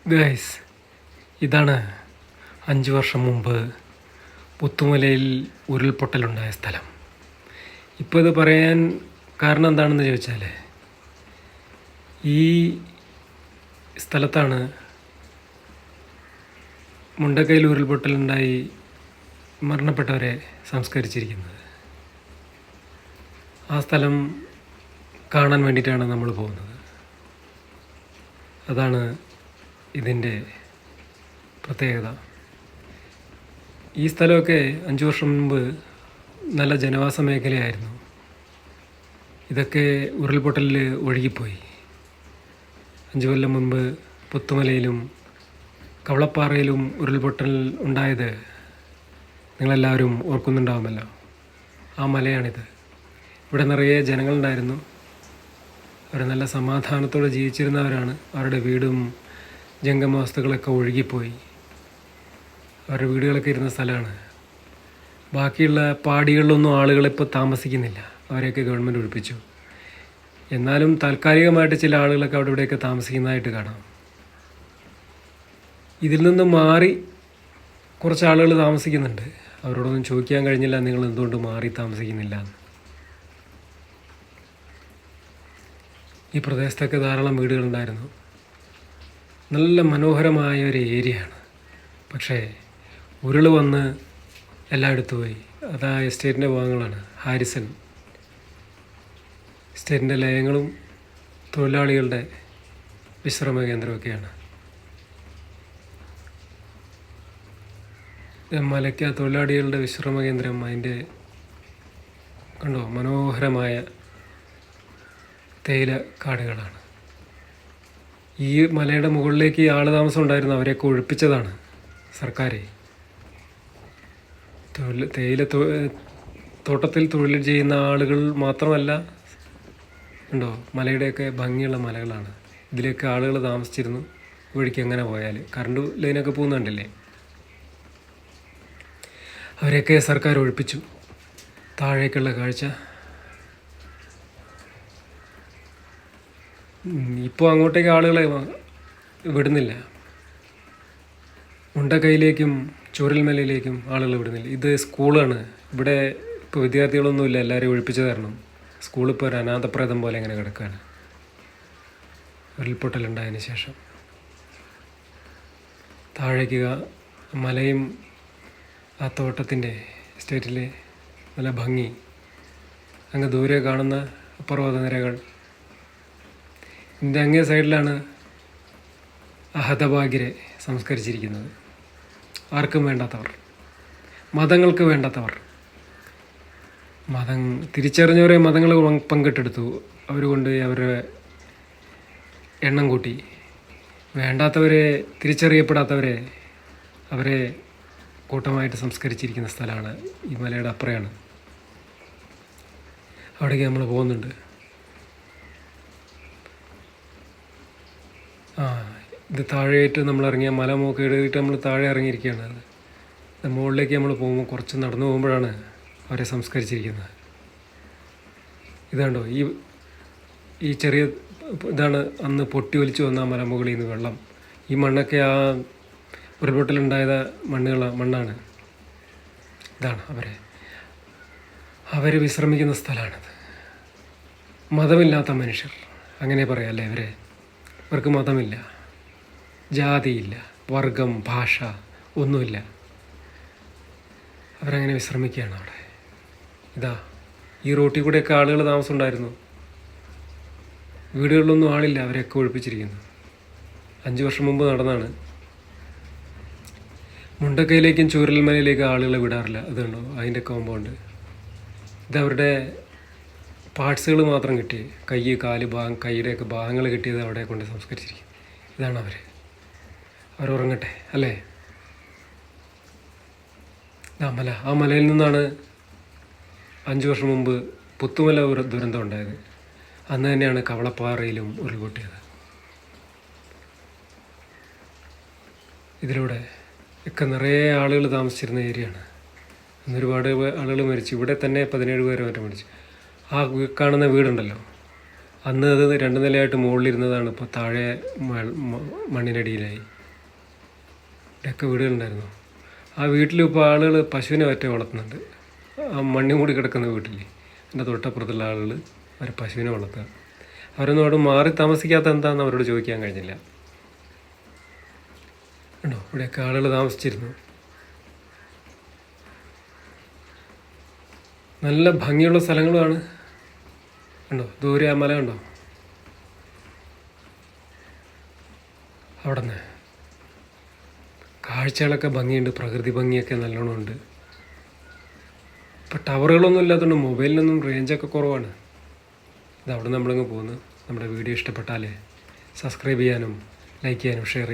Guys, ഇതാണ് 5 വർഷം മുമ്പ് പുത്തുമലയിൽ ഉരുൾപൊട്ടലുണ്ടായ സ്ഥലം. ഇപ്പോൾ ഇത് പറയാൻ കാരണം എന്താണെന്ന് ചോദിച്ചാൽ, ഈ സ്ഥലത്താണ് മുണ്ടക്കയിൽ ഉരുൾപൊട്ടലുണ്ടായി മരണപ്പെട്ടവരെ സംസ്കരിച്ചിരിക്കുന്നത്. ആ സ്ഥലം കാണാൻ വേണ്ടിയിട്ടാണ് നമ്മൾ പോകുന്നത്. അതാണ് ഇതിൻ്റെ പ്രത്യേകത. ഈ സ്ഥലമൊക്കെ 5 വർഷം മുമ്പ് നല്ല ജനവാസ മേഖലയായിരുന്നു. ഇതൊക്കെ ഉരുൾപൊട്ടലിൽ ഒഴുകിപ്പോയി. 5 കൊല്ലം മുൻപ് പുത്തുമലയിലും കവളപ്പാറയിലും ഉരുൾപൊട്ടൽ ഉണ്ടായത് നിങ്ങളെല്ലാവരും ഓർക്കുന്നുണ്ടാവുമല്ലോ. ആ മലയാണിത്. ഇവിടെ നിറയെ ജനങ്ങളുണ്ടായിരുന്നു. അവർ നല്ല സമാധാനത്തോടെ ജീവിച്ചിരുന്നവരാണ്. അവരുടെ വീടും ജംഗമ വസ്തുക്കളൊക്കെ ഒഴുകിപ്പോയി. അവരുടെ വീടുകളൊക്കെ ഇരുന്ന സ്ഥലമാണ്. ബാക്കിയുള്ള പാടികളിലൊന്നും ആളുകളിപ്പോൾ താമസിക്കുന്നില്ല. അവരെയൊക്കെ ഗവൺമെൻറ് ഒഴിപ്പിച്ചു. എന്നാലും താൽക്കാലികമായിട്ട് ചില ആളുകളൊക്കെ അവിടെ ഇവിടെയൊക്കെ താമസിക്കുന്നതായിട്ട് കാണാം. ഇതിൽ നിന്ന് മാറി കുറച്ച് ആളുകൾ താമസിക്കുന്നുണ്ട്. അവരോടൊന്നും ചോദിക്കാൻ കഴിഞ്ഞില്ല, നിങ്ങൾ എന്തുകൊണ്ട് മാറി താമസിക്കുന്നില്ല എന്ന്. ഈ പ്രദേശത്തൊക്കെ ധാരാളം വീടുകളുണ്ടായിരുന്നു. നല്ല മനോഹരമായ ഒരു ഏരിയയാണ്. പക്ഷേ ഉരുൾ വന്ന് എല്ലായിടത്തും പോയി. അത് ആ എസ്റ്റേറ്റിൻ്റെ ഭാഗങ്ങളാണ്. ഹാരിസൺ എസ്റ്റേറ്റിൻ്റെ ലയങ്ങളും തൊഴിലാളികളുടെ വിശ്രമ കേന്ദ്രമൊക്കെയാണ്. മലയ്ക്ക തൊഴിലാളികളുടെ വിശ്രമ കേന്ദ്രം, അതിൻ്റെ കണ്ടോ മനോഹരമായ തേയില കാടുകളാണ്. ഈ മലയുടെ മുകളിലേക്ക് ആൾ താമസം ഉണ്ടായിരുന്നു. അവരെയൊക്കെ ഒഴിപ്പിച്ചതാണ് സർക്കാർ. തേയില തോട്ടത്തിൽ തൊഴിൽ ചെയ്യുന്ന ആളുകൾ മാത്രമല്ല, ഉണ്ടോ മലയുടെയൊക്കെ ഭംഗിയുള്ള മലകളാണ്. ഇതിലേക്ക് ആളുകൾ താമസിച്ചിരുന്നു. വഴിക്ക് എങ്ങനെ പോയാൽ കറണ്ട് ലൈനൊക്കെ പോകുന്നുണ്ടല്ലേ. അവരെയൊക്കെ സർക്കാർ ഒഴിപ്പിച്ചു. താഴേക്കുള്ള കാഴ്ച ഇപ്പോൾ അങ്ങോട്ടേക്ക് ആളുകളെ വിടുന്നില്ല. മുണ്ടക്കൈയിലേക്കും ചൂരൽമലയിലേക്കും ആളുകൾ വിടുന്നില്ല. ഇത് സ്കൂളാണ്. ഇവിടെ ഇപ്പോൾ വിദ്യാർത്ഥികളൊന്നുമില്ല. എല്ലാവരെയും ഒഴിപ്പിച്ചു തരണം. സ്കൂളിപ്പോൾ ഒരു അനാഥപ്രേതം പോലെ ഇങ്ങനെ കിടക്കുകയാണ് ഉരുൾപൊട്ടലുണ്ടായതിന് ശേഷം. താഴേക്ക് മലയും ആ തോട്ടത്തിൻ്റെ എസ്റ്റേറ്റിലെ നല്ല ഭംഗി. അങ്ങ് ദൂരെ കാണുന്ന പർവ്വതനിരകൾ. ഇതിൻ്റെ അങ്ങേ സൈഡിലാണ് ഹതഭാഗ്യരെ സംസ്കരിച്ചിരിക്കുന്നത്. ആർക്കും വേണ്ടാത്തവർ, മതങ്ങൾക്ക് വേണ്ടാത്തവർ. തിരിച്ചറിഞ്ഞവരെ മതങ്ങൾ പങ്കിട്ടെടുത്തു. അവർ കൊണ്ട് അവരുടെ എണ്ണം കൂട്ടി. വേണ്ടാത്തവരെ, തിരിച്ചറിയപ്പെടാത്തവരെ, അവരെ കൂട്ടമായിട്ട് സംസ്കരിച്ചിരിക്കുന്ന സ്ഥലമാണ്. ഈ മലയുടെ അപ്പുറയാണ്. അവിടേക്ക് നമ്മൾ പോകുന്നുണ്ട്. ഇത് താഴെയായിട്ട് നമ്മൾ ഇറങ്ങിയ മല മൂക്ക് എഴുതിയിട്ട് നമ്മൾ താഴെ ഇറങ്ങിയിരിക്കുകയാണ്. മുകളിലേക്ക് നമ്മൾ പോകുമ്പോൾ കുറച്ച് നടന്നു പോകുമ്പോഴാണ് അവരെ സംസ്കരിച്ചിരിക്കുന്നത്. ഇതാണ്ടോ ഈ ചെറിയ ഇതാണ് അന്ന് പൊട്ടി ഒലിച്ചു വന്ന മലമുകളിൽ നിന്ന് വെള്ളം. ഈ മണ്ണൊക്കെ ആ ഉരുൾപൊട്ടലുണ്ടായ മണ്ണാണ്. ഇതാണ് അവർ വിശ്രമിക്കുന്ന സ്ഥലമാണിത്. മതമില്ലാത്ത മനുഷ്യർ, അങ്ങനെ പറയാം അല്ലേ. ഇവർക്ക് മതമില്ല, ജാതിയില്ല, വർഗം, ഭാഷ ഒന്നുമില്ല. അവരങ്ങനെ വിശ്രമിക്കുകയാണ് അവിടെ. ഇതാ ഈ റോട്ടിൽ കൂടെയൊക്കെ ആളുകൾ താമസം ഉണ്ടായിരുന്നു. വീടുകളിലൊന്നും ആളില്ല. അവരെയൊക്കെ ഒഴിപ്പിച്ചിരിക്കുന്നു. 5 വർഷം മുമ്പ് നടന്നാണ്. മുണ്ടക്കയിലേക്കും ചൂരൽമലയിലേക്കും ആളുകളെ വിടാറില്ല. അതുകൊണ്ടോ അതിൻ്റെ കോമ്പൗണ്ട്. ഇതവരുടെ പാർട്സുകൾ മാത്രം കിട്ടി. കൈ, കാല് ഭാഗം, കൈയുടെയൊക്കെ ഭാഗങ്ങൾ കിട്ടിയത് അവിടെ കൊണ്ട് സംസ്കരിച്ചിരിക്കും. ഇതാണ് അവരുറങ്ങട്ടെ അല്ലേ. ആ മലയിൽ നിന്നാണ് 5 വർഷം മുമ്പ് പുത്തുമല ദുരന്തം ഉണ്ടായത്. അന്ന് തന്നെയാണ് കവളപ്പാറയിലും ഉരുൾപൊട്ടിയത്. ഇതിലൂടെ ഒക്കെ നിറയെ ആളുകൾ താമസിച്ചിരുന്ന ഏരിയയാണ്. അന്ന് ഒരുപാട് ആളുകൾ മരിച്ചു. ഇവിടെ തന്നെ 17 പേരെ മറ്റും മരിച്ചു. ആ കാണുന്ന വീടുണ്ടല്ലോ, അന്ന് അത് 2 നിലയായിട്ട് മുകളിലിരുന്നതാണ്, ഇപ്പോൾ താഴെ മണ്ണിനടിയിലായി. ഇവിടെയൊക്കെ വീടുകളുണ്ടായിരുന്നു. ആ വീട്ടിലും ഇപ്പോൾ ആളുകൾ പശുവിനെ വറ്റ വളർത്തുന്നുണ്ട്. ആ മണ്ണും കൂടി കിടക്കുന്ന വീട്ടിൽ എൻ്റെ തൊട്ടപ്പുറത്തുള്ള ആളുകൾ അവർ പശുവിനെ വളർത്തുക. അവരൊന്നും അവിടെ മാറി താമസിക്കാത്ത എന്താണെന്ന് അവരോട് ചോദിക്കാൻ കഴിഞ്ഞില്ല. ഉണ്ടോ, ഇവിടെയൊക്കെ ആളുകൾ താമസിച്ചിരുന്നു. നല്ല ഭംഗിയുള്ള സ്ഥലങ്ങളുമാണ്. ഉണ്ടോ, ദൂരെ ആ മല ഉണ്ടോ, അവിടെ നിന്ന് കാഴ്ചകളൊക്കെ ഭംഗിയുണ്ട്, പ്രകൃതി ഭംഗിയൊക്കെ നല്ലോണം ഉണ്ട്. ഇപ്പോൾ ടവറുകളൊന്നും ഇല്ലാത്തതുകൊണ്ട് മൊബൈലിനൊന്നും റേഞ്ചൊക്കെ കുറവാണ്. ഇത് അവിടെ നമ്മളിങ്ങ് പോകുന്നു. നമ്മുടെ വീഡിയോ ഇഷ്ടപ്പെട്ടാൽ സബ്സ്ക്രൈബ് ചെയ്യാനും ലൈക്ക് ചെയ്യാനും ഷെയർ ചെയ്യാനും